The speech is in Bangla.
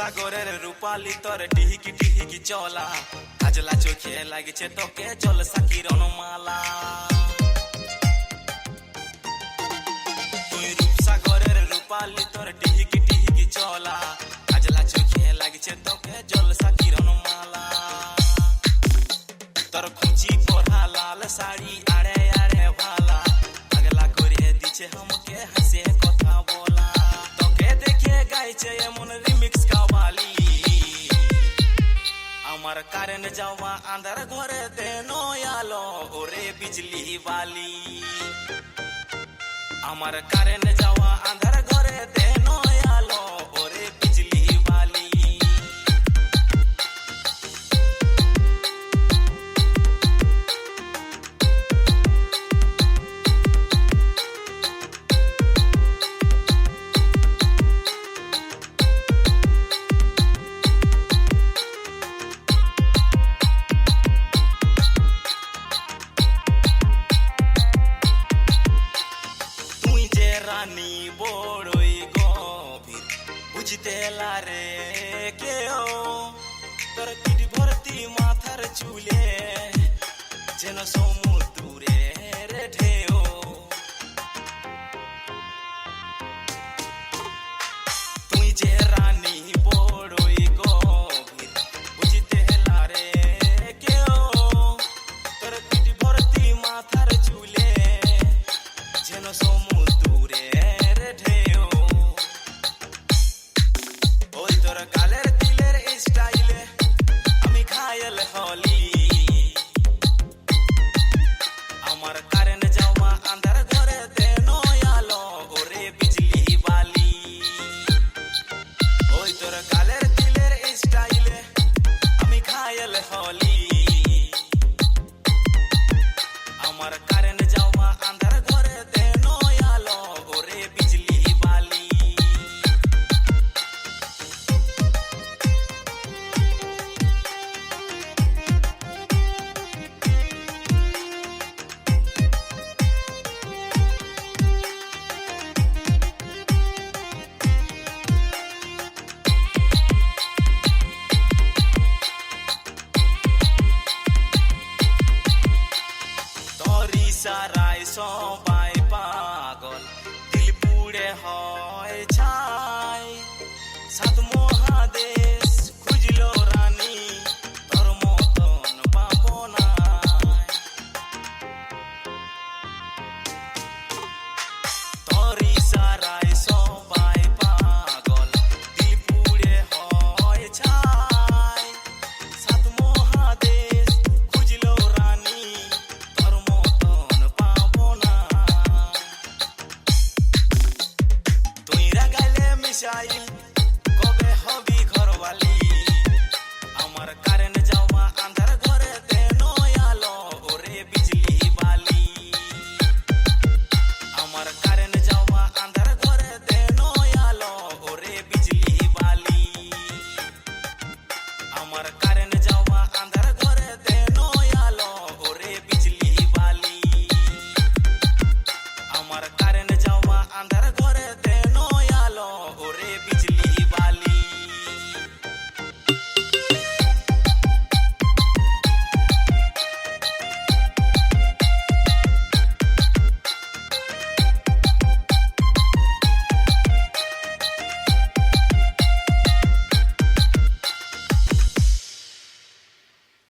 রূপসাগরের রূপালি তোর টিহিকি টিহিকি চলা কাজলা চোখে লাগিছে তোকে জলসা কিরণমালা তুই রূপসাগরের রূপালি তোর টিহিকি টিহিকি চলা কাজলা চোখে লাগিছে তোকে জলসা কিরণমালা তোর খুঁচি পরা লাল শাড়ি আড়ে আড়ে ভালা আগলা করে দিছে हमके हंसे কথা বলা তোকে দেখে গাইছে এমন রিমিক্স কাওয়ালি আমার কারেন্ট যাওয়া আন্ধার ঘরে দেনো আলো ওরে বিজলি বালি আমার কারেন্ট যাওয়া আন্ধার ঘরে দেনো আলো ওরে বিজলি বালি রানী বড়ই গভীর বুঝতে লারে কেও তোর পিঠ ভর্তি মাথার চুলে যেন সমুদ্রের ঢেউ তুই যে রানী বড়ই গভীর বুঝতে লারে কেও তোর পিঠ ভর্তি মাথার চুলে যেন সমুদ্রের ঢেউ ওই তোর গালের দিলের স্টাইলে আমি ঘায়েল হলি আমার কারেন্ট যাওয়া আন্ধার ঘরে দেনো আলো ওরে বিজলি বালি ওই তোর গালের দিলের স্টাইলে আমি ঘায়েল হলি আমার কারেন্ট যাওয়া আন্ধার ঘরে দেনো আলো ওরে বিজলি বালি তোর ইশারায় সব